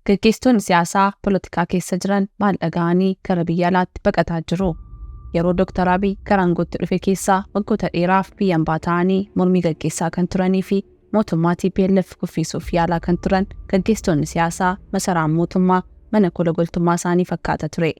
Gaggeessitoonni siyaasaa poolitikaa keessa jiran maal dhaga'anii gara biyya alaatti baqataa jiru. Yeroo Dr. Abiy gara aangootti dhufe keessaa waggoota dheeraaf biyyan baata'anii mormii gaggeessaa kan turanii fi mootummaa TPLF kuffisuuf yaalaa kan turan gaggeessitoonni siyaasaa masaraan mootummaa mana kologoltummaa isaanii fakkaata ture.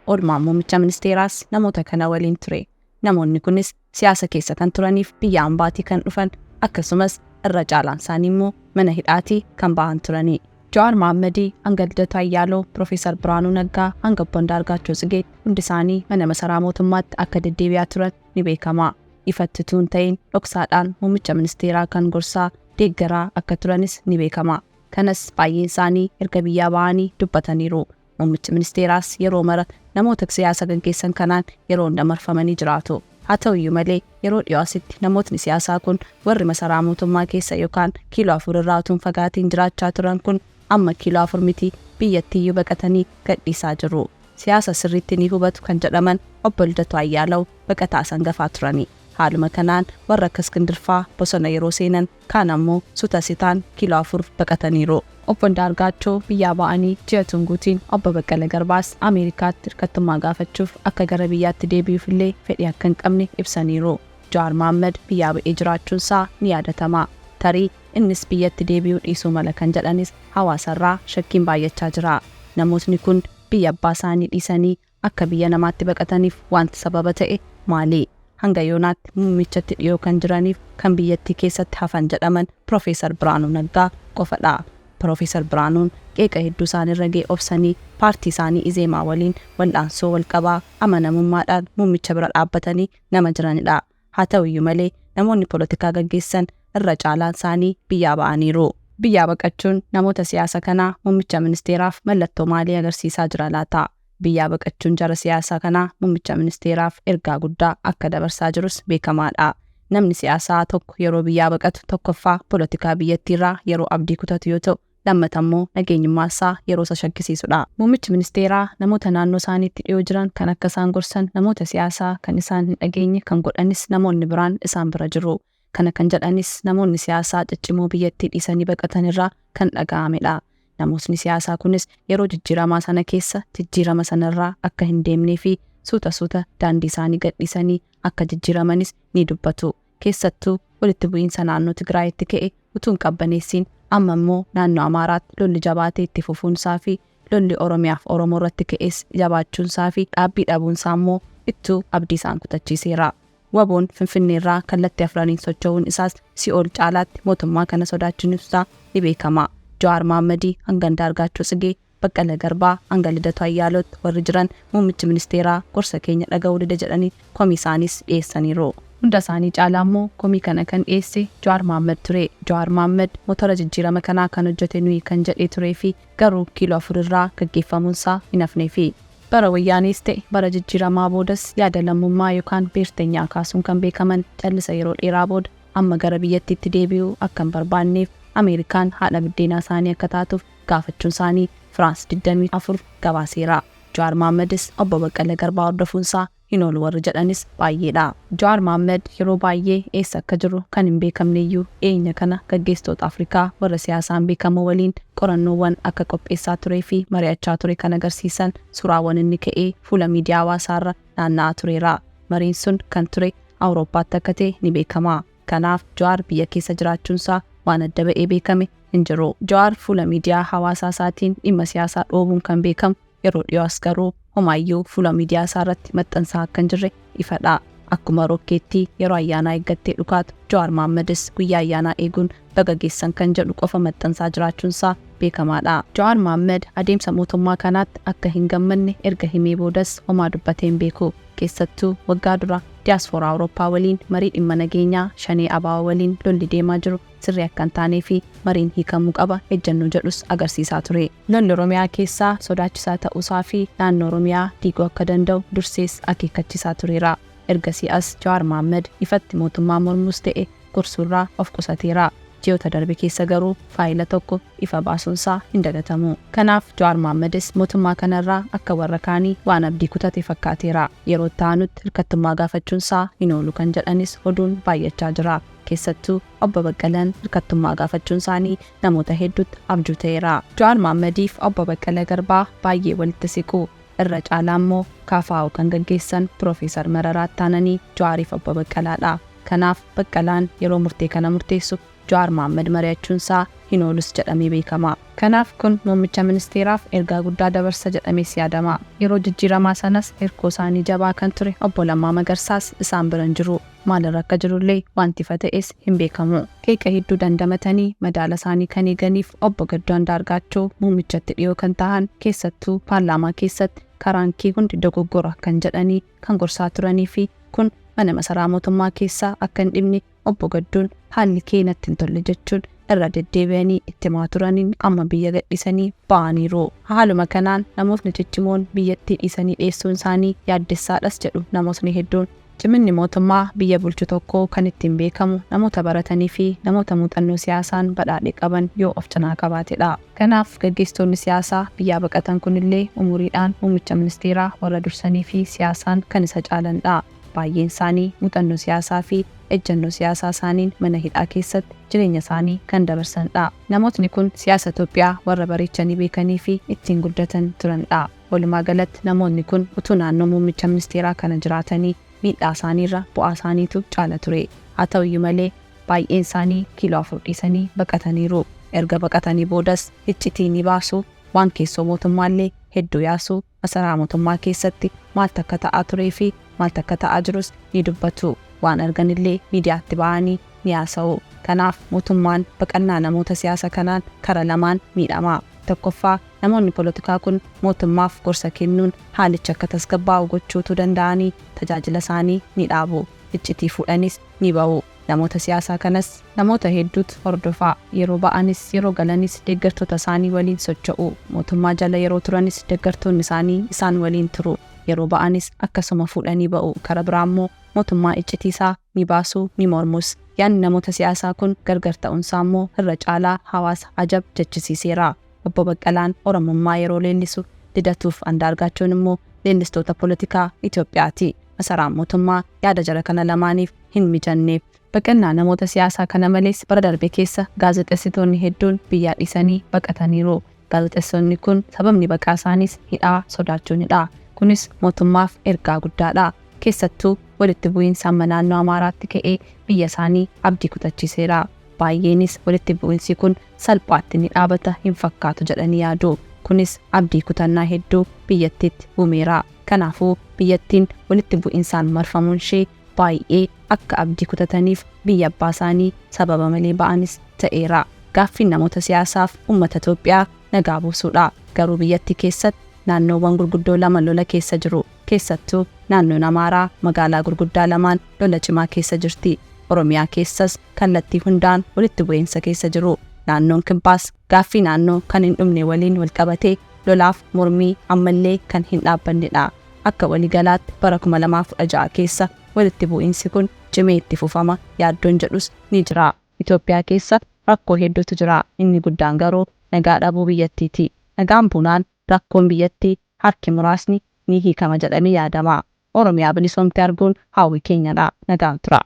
Oolmaan muummicha ministeeraas namoota kana waliin ture. Namoonni kunis siyaasa keessa kan turaniif biyya ambaatii kan dhufan akkasumas irra caalaan isaanii immoo mana hidhaatii kan ba'an turani. Jawaar Mohammed, hanga Lidatu Ayyaaloo, Profeesar Biraanuu Naggaa, hanga Obbo Andaargaachoo Tsigee hundi isaanii mana masaraa mootummaatti akka deddeebi'aa turan ni beekama. Ifatti tuun ta'in dhoksaadhaan muummicha ministeeraa kan gorsaa deeggaraa akka turanis ni beekama. Kanas baay'een isaanii erga biyyaa ba'anii dubbataniiru. Muummichi ministeeraas yeroo mara namoota siyaasa gaggeessan kanaan yeroo hunda marfamanii jiraatu. Haa ta'uyyuu malee yeroo dhiyaasitti namootni siyaasaa kun warri masaraa mootummaa keessa yookaan kiiloo 4 irraa utuun fagaatiin jiraachaa turan kun amma kiiloo 4 miti biyyattiyyuu baqatanii gadhiisaa jiru. Siyaasa sirriitti ni hubatu kan jedhaman Obbo Lidatu Ayyaaloo baqataa sangafaa turani. Haaluma kanaan warra akka Iskindir faa bosona yeroo seenan kaan ammoo sutasitaan kiiloo 4 baqataniiru. Obbo Andaargaachoo biyyaa ba'anii ji'a tunguutiin Obbo Baqqalee Garbaas Ameerikaatti hirkattummaa gaafachuuf akka gara biyyaatti deebi'uufillee fedhii akka hin qabne ibsaniiru. Jawaar Mohammed biyyaa ba'ee jiraachuunsaa ni yaadatama. Tarii innis biyyatti deebi'uu dhiisuu mala kan jedhanis hawaasarraa shakkiin baay'achaa jira. Namootni kun biyya abbaa isaanii dhiisanii akka biyya namaatti baqataniif wanti sababa ta'e maali? Hanga yoonaatti muummichatti dhiyoo kan jiraniif kan biyyattii keessatti hafan jedhaman Profeesar Biraanuu Naggaa qofadha. Profeesar Biraanuun qeeqa hedduu isaanirra ga'e obsanii paartii isaanii Izeemaa waliin wal'aansoo walqabaa amanamummaadhaan muummicha bira dhaabbatanii nama jiranidha. Haa ta'uyyuu malee namoonni poolitikaa gaggeessan irra caalaan isaanii biyyaa ba'aniiru. Biyyaa baqachuun namoota siyaasa kanaa muummicha ministeeraaf mallattoo maalii agarsiisaa jira laata? Biyyaa baqachuun jara siyaasa kanaa muummicha ministeeraaf ergaa guddaa akka dabarsaa jirus beekamaadha. Namni siyaasaa tokko yeroo biyyaa baqatu tokkoffaa poolitikaa biyyattiirraa yeroo abdii kutatu yoo ta'u, lammatammoo nageenyummaasaa yeroo isa shakkisiisudha. Muummichi ministeeraa namoota naannoo isaaniitti dhiyoo jiran kan akka isaan gorsan namoota siyaasaa kan isaan hin dhageenye kan godhanis namoonni biraan isaan bira jiru. Kana kan jedhanis namoonni siyaasaa ciccimoo biyyattii dhiisanii baqatanirraa kan dhaga'amedha. Namootni siyaasaa kunis yeroo jijjiiramaa sana keessa jijjiirama sanarraa akka hin deemnee fi suuta daandii isaanii gadhiisanii akka jijjiiramanis ni dubbatu. Keessattuu walitti bu'iinsa naannoo Tigraayitti ka'e utuun qabbaneessiin amma immoo naannoo Amaaraatti lolli jabaatee itti fufuunsaa fi lolli Oromiyaaf Oromoo irratti ka'es jabaachuunsaa fi dhaabbii dhabuunsaa immoo ittuu abdii isaan kutachiiseera. Waboon Finfinneerraa kallattii afraniin socho'uun isaas si'ool caalaatti mootummaa kana sodaachinuusaa ni beekama. Jawaar Mohammed, hanga Andaargaachoo Tsigee, Baqqalee Garbaa, hanga Lidatu Ayyaalootti warri jiran muummichi ministeeraa gorsa keenya dhaga'uu dida jedhanii komii isaanis dhiyeessaniiru. Hunda isaanii caalaa immoo komii kana kan dhiyeesse Jawaar Mohammed ture. Jawaar Mohammed motora jijjiirama kanaa kan hojjete nuyi kan jedhee turee fi garuu kiiloo 4 irraa gaggeeffamuunsaa hin hafneefi. Bara wayyaanis ta'e bara jijjiiramaa boodas yaada lammummaa yookaan beerteenyaa kaasuun kan beekaman callisa yeroo dheeraa booda amma gara biyyattiitti deebi'uu akka hin barbaanneef Ameerikaan haadha biddeenaa isaanii akka taatuuf gaafachuun isaanii Firaans 24 gabaaseera. Jawaar Mohammedis Obbo Baqqalee Garbaa hordofuunsaa hin oolu warri jedhanis baay'eedha. Jawaar Mohammed yeroo baay'ee eessa akka jiru kan hin beekamneeyyuu eenya kana gaggeessitoota Afrikaa warra siyaasaan beekamoo waliin qorannoowwan akka qopheessaa turee fi mari'achaa ture kan agarsiisan suuraawwan inni ka'ee fuula miidiyaa hawaasaarra naanna'aa tureera. Mariin sun kan ture Awurooppaatti akka ta'e ni beekama. Kanaaf Jawaar biyya keessa jiraachuunsaa waan adda ba'ee beekame hin jiru. Jawaar fuula miidiyaa hawaasaa isaatiin dhimma siyaasaa dhoobuun kan beekamu yeroo dhiyoos garuu homaayyuu fuula miidiyaa isaarratti maxxansaa akka hin jirre ifadha. Akkuma rokkeettii yeroo ayyaanaa eeggattee dhukaatu Jawaar Mohammedis guyyaa ayyaanaa eeguun baga geessan kan jedhu qofa maxxansaa jiraachuunsaa beekamaadha. Jawaar Mohammed adeemsa mootummaa kanaatti akka hin gammanne erga himee boodas homaa dubbatee hin beeku. Keessattuu waggaa dura diyaasfooraa Awurooppaa waliin marii dhimma nageenyaa shanee abaa waliin lolli deemaa jiru sirrii akka hin taanee fi mariin hiikamuu qaba ejjennoo jedhus agarsiisaa ture. Lolli Oromiyaa keessaa sodaachisaa ta'uusaa fi naannoo Oromiyaa diiguu akka danda'u dursees akeekkachiisaa tureera. Ergasii as Jawaar Mohammed ifatti mootummaa mormuus ta'e gorsuurraa of qusateera. Ji'oota darbe keessa garuu faayila tokko ifa baasuunsaa hin dagatamu. Kanaaf Jawaar Mohammedis mootummaa kanarraa akka warra kaanii waan abdii kutate fakkaateera. Yeroo ta'anutti hirkattummaa gaafachuunsaa hin oolu kan jedhanis oduun baay'achaa jira. keessattuu obbo Baqqalaan hirkattummaa gaafachuun isaanii namoota hedduutti abjuu ta'eera. Jawaar Mohammediif obbo Baqqalaa Garbaa baay'ee walitti siqu. Irra caalaa immoo KFO kan gaggeessan Profeesar Mararaa Taananii Jawaariif obbo Baqqalaadha. Kanaaf Baqqalaan yeroo murtee kana murteessu Jawaar Mohammed mari'achuunsaa hin oolus jedhamee beekama. Kanaaf kun muummicha ministeeraaf ergaa guddaa dabarsa jedhamee yaadama. Yeroo jijjiiramaa sanas hirkoo isaanii jabaa kan ture obbo Lammaa Magarsaas isaan bira hin jiru. Maalirra akka jirullee wanti ifa ta'es hin beekamu. Keeka hedduu dandamatanii madaala isaanii kan eeganiif obbo Gaddoo Andaargaachoo muummichatti dhiyoo kan ta'an keessattuu paarlaamaa keessatti karaan kee hundi dogoggora kan jedhanii kan gorsaa turanii fi kun mana masaraa mootummaa keessaa akka hin dhibne obbo Gaddoon haalli kee natti hin tolle jechuun irra deddeebi'anii itti himaa turaniin amma biyya gadhiisanii ba'aniiru. Haaluma kanaan namootni ciccimoon biyyattii dhiisanii dheessuun isaanii yaaddessaadhas jedhu namootni hedduun. Ciminni mootummaa biyya bulchu tokkoo kan ittiin beekamu namoota baratanii fi namoota muuxannoo siyaasaan badhaadhe qaban yoo of cinaa qabaatedha. Kanaaf gaggeessitoonni siyaasaa biyyaa baqatan kunillee umuriidhaan muummicha ministeeraa warra dursanii fi siyaasaan kan isa caalanidha. Baay'een isaanii muuxannoo siyaasaa fi ejjennoo siyaasaa isaaniin mana hidhaa keessatti jireenya isaanii kan dabarsanidha. Namootni kun siyaasa Itoophiyaa warra bareechanii beekanii fi ittiin guddatan turanidha. Walumaa galatti namoonni kun utuu naannoo muummicha ministeeraa kana jiraatanii miidhaa isaaniirra bu'aa isaaniitu caala ture. Haa ta'uyyuu malee baay'een isaanii kiiloo 4 dhiisanii baqataniiru. Erga baqatanii boodas iccitii ni baasu. Waan keessoo mootummaallee hedduu yaasu. Masaraa mootummaa keessatti maaltu akka ta'aa turee fi maaltu akka ta'aa jirus ni dubbatu. Waan arganillee miidiyaatti ba'anii ni haasa'u. Kanaaf mootummaan baqannaa namoota siyaasa kanaan kara lamaan miidhama. Tokkoffaa namoonni poolitikaa kun mootummaaf gorsa kennuun haalicha akka tasgabbaa'u gochuutu danda'anii tajaajila isaanii ni dhaabu. Iccitii fuudhanis ni ba'u. Namoota siyaasaa kanas namoota hedduutu hordofaa. Yeroo ba'anis yeroo galanis deeggartoota isaanii waliin socho'u. Mootummaa jala yeroo turanis deeggartoonni isaanii isaan waliin turu. Yeroo ba'anis akkasuma fuudhanii ba'u. Kara biraa immoo mootummaa iccitiisaa ni baasu ni mormus. Yaanni namoota siyaasaa kun gargar ta'uunsaa immoo irra caalaa hawaasa ajab jechisiiseera. Obbo Baqqalaan Oromummaa yeroo leellisu Lidatuuf Andaargaachoon immoo leellistoota poolitikaa Itoophiyaati. Masaraan mootummaa yaada jara kana lamaaniif hin mijanneef. Baqannaa namoota siyaasaa kana malees bara darbe keessa gaazexeessitoonni hedduun biyyaa dhiisanii baqataniiru. Gaazexeessonni kun sababni baqaa isaaniis hidhaa sodaachuunidha. Kunis mootummaaf ergaa guddaadha. Keessattuu walitti bu'iinsa naannoo Amaaraatti ka'ee biyya isaanii abdii kutachiiseera. Baay'eenis walitti bu'iinsi kun salphaatti ni dhaabata hin fakkaatu jedhanii yaadu. Kunis abdii kutannaa hedduu biyyattiitti uumeera. Kanaafuu biyyattiin walitti bu'iinsaan marfamuun ishee baay'ee akka abdii kutataniif biyya abbaa isaanii sababa malee ba'anis ta'eera. Gaaffiin namoota siyaasaaf uummata Itoophiyaa nagaa buusuudha. Garuu biyyattii keessatti naannoowwan gurguddoo lama lola keessa jiru. Keessattuu naannoon Amaaraa magaalaa gurguddaa lamaan lola cimaa keessa jirti. Oromiyaa keessas kallattii hundaan walitti bu'iinsa keessa jiru. Naannoon Kibbaas gaaffii naannoo kan hin dhumne waliin wal qabatee lolaaf mormii ammallee kan hin dhaabbannedha. Akka waliigalaatti bara 2016 keessa walitti bu'iinsi kun cimee itti fufama yaaddoon jedhus ni jira. Itoophiyaa keessa rakkoo hedduutu jira. Inni guddaan garuu nagaa dhabuu biyyattiiti. Nagaan buunaan rakkoon biyyattii harki muraasni ni hiikama jedhamee yaadama. Oromiyaa bilisoomte arguun hawwii keenyadha. Nagaan tura.